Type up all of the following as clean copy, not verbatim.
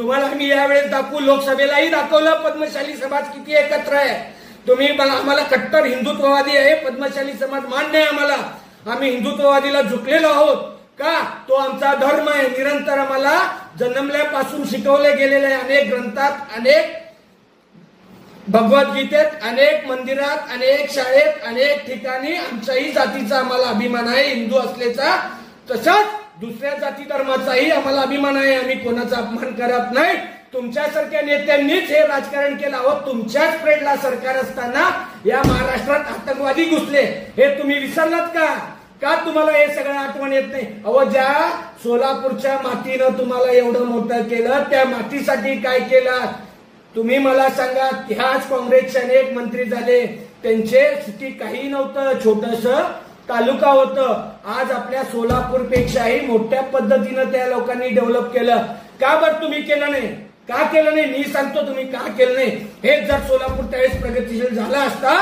तुम्हाला आम्ही यावेळेस दाखवू, लोकसभेलाही दाखवलं पद्मशाली समाज किती एकत्र आहे। तुम्ही आम्हाला कट्टर हिंदुत्ववादी आहे, पद्मशाली समाज मान्य आहे आम्हाला, आम्ही हिंदुत्ववादीला झुकलेलो आहोत का, तो आमचा धर्म आहे। निरंतर आम्हाला जन्मल्यापासून शिकवले गेलेले आहे, अनेक ग्रंथात, अनेक भगवद्गीतेत, अनेक मंदिरात, अनेक शाळेत, अनेक ठिकाणी आमच्याही जातीचा आम्हाला अभिमान आहे हिंदू असल्याचा, तसाच दुसऱ्या जाती धर्माचाही आम्हाला अभिमान आहे। आम्ही कोणाचा अपमान करत नाही। तुमच्यासारख्या नेत्यांनीच हे राजकारण केलं आहोत। तुमच्याच प्रेडला सरकार असताना या महाराष्ट्रात आतंकवादी घुसले, हे तुम्ही विसरलात का तुम्हाला हे सगळं आठवण येत नाही? अहो, ज्या सोलापूरच्या मातीनं तुम्हाला एवढं मोठं केलं, त्या मातीसाठी काय केलं तुम्ही मला सांगा। ह्याच काँग्रेसचे अनेक मंत्री झाले, त्यांचे सिटी काही नव्हतं, छोटस तालुका होतं। आज आपल्या सोलापूर पेक्षाही मोठ्या पद्धतीनं त्या लोकांनी डेव्हलप केलं। का बरं तुम्ही केलं नाही? का केलं नाही मी सांगतो, तुम्ही का केलं नाही। हे जर सोलापूर त्यावेळेस प्रगतीशील झाला असता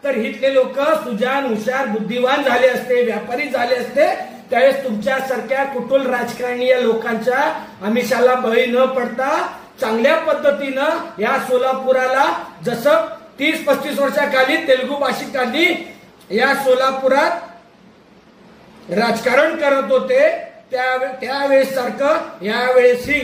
तर इथले लोक सुजान, हुशार, बुद्धिवान झाले असते, व्यापारी झाले असते। त्यावेळेस तुमच्यासारख्या कुटुल राजकारणीय लोकांच्या आमिषाला बळी न पडता चांगल्या पद्धतीनं या सोलापुराला, जसं 30-35 वर्षाखाली तेलुगू भाषिकांनी या सोलापुरात राजकारण करत होते, त्यावेळेस सारखं यावेळेसही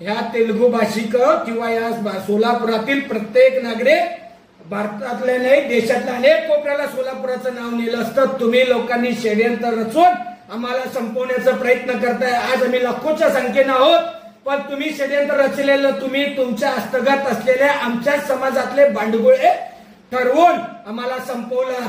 ह्या तेलुगू भाषिक किंवा या सोलापुरातील प्रत्येक नागरिक, भारतातल्या नाही देशातल्या अनेक कोपऱ्याला सोलापुराचं नाव नेलं असतं। तुम्ही लोकांनी षडयंत्र रचून आम्हाला संपवण्याचा प्रयत्न करताय। आज आम्ही लाखोच्या संख्येनं आहोत, पण तुम्ही षडयंत्र रचलेलं, तुम्ही तुमच्या हस्तगत असलेल्या आमच्या समाजातले बांडगुळे ठरवून आम्हाला संपवलं।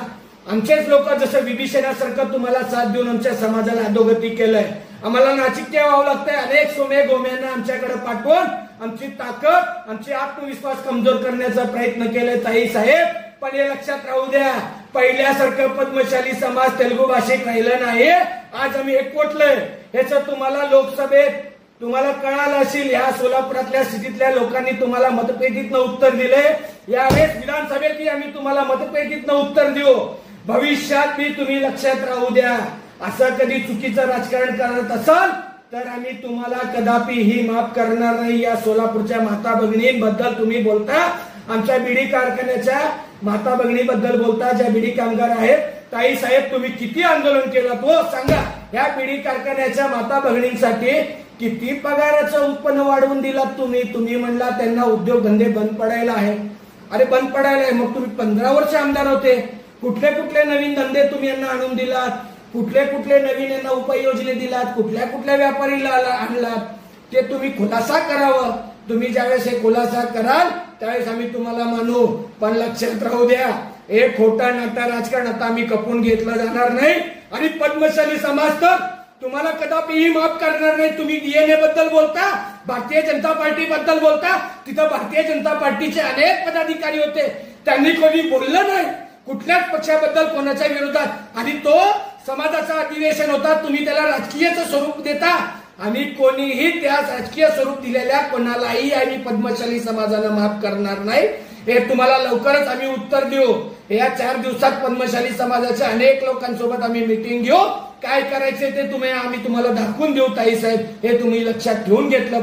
आमचेच लोक जसं विभीषणासारखं तुम्हाला साथ देऊन आमच्या समाजाला अधोगती केलंय। आम्हाला नाचिक्य व्हावं लागतंय, अनेक सोमे गोम्यांना आमच्याकडे पाठवून आमची ताकद, आमची आत्मविश्वास कमजोर करण्याचा प्रयत्न केलाय ताई साहेब। पण हे लक्षात राहू द्या, पहिल्यासारखं पद्मशाली समाज तेलुगू भाषिक राहिलं नाही। आज आम्ही एकवटलोय, ह्याचं तुम्हाला लोकसभेत तुम्हाला कळालं असेल। ह्या सोलापुरातल्या स्थितीतल्या लोकांनी तुम्हाला मतपेटीतनं उत्तर दिले, यावेळेस विधानसभेतही आम्ही तुम्हाला मतपेटीतनं उत्तर देऊ। भविष्यात मी तुम्ही लक्षात राहू द्या, असं कधी चुकीचं राजकारण करत असाल तर आम्ही तुम्हाला कदापिही माफ करणार नाही। या सोलापूरच्या माता भगिनींबद्दल तुम्ही बोलता, आमच्या बीडी कारखान्याच्या माता भगिनीबद्दल बोलता, ज्या बीडी कामगार आहेत, ताई साहेब तुम्ही किती आंदोलन केलं तो सांगा। ह्या बीडी कारखान्याच्या माता भगिनींसाठी किती पगाराचं उत्पन्न वाढवून दिलात तुम्ही म्हणला त्यांना उद्योगधंदे बंद पडायला आहे। अरे बंद पडायला आहे, मग तुम्ही 15 वर्ष आमदार होते, कुठले कुठले नवीन धंदे तुम्ही यांना आणून दिलात, कुठले कुठले नवीन यांना उपाययोजने दिलात, कुठल्या कुठल्या व्यापारीला आणलात, ते तुम्ही खुलासा करावं। तुम्ही ज्यावेळेस हे खुलासा कराल त्यावेळेस आम्ही तुम्हाला मानू। पण लक्षात राहू द्या, हे खोटा नाटा राजकारण आता आम्ही कपून घेतलं जाणार नाही। आणि पद्मशाली समाज तर तुम्हाला कदापिही माफ करणार नाही। तुम्ही डीएनए बद्दल बोलता, भारतीय जनता पार्टी बद्दल बोलता, तिथं भारतीय जनता पार्टीचे अनेक पदाधिकारी होते, त्यांनी कोणी बोललं नाही कुठल्याच पक्षाबद्दल कोणाच्या विरोधात। आणि तो समाजाचा अधिवेशन होता, तुम्ही त्याला राजकीयचं स्वरूप देता। आम्ही कोणीही त्या राजकीय स्वरूप दिलेल्या कोणालाही आम्ही पद्मशाली समाजाला माफ करणार नाही, हे तुम्हाला लवकरच आम्ही उत्तर देऊ। या 4 दिवसात पद्मशाली समाजाच्या अनेक लोकांसोबत आम्ही मीटिंग घेऊ, काय करायचे ते आम्ही तुम्हाला दाखवून देऊ ताई साहेब, हे तुम्ही लक्षात ठेवून घेतलं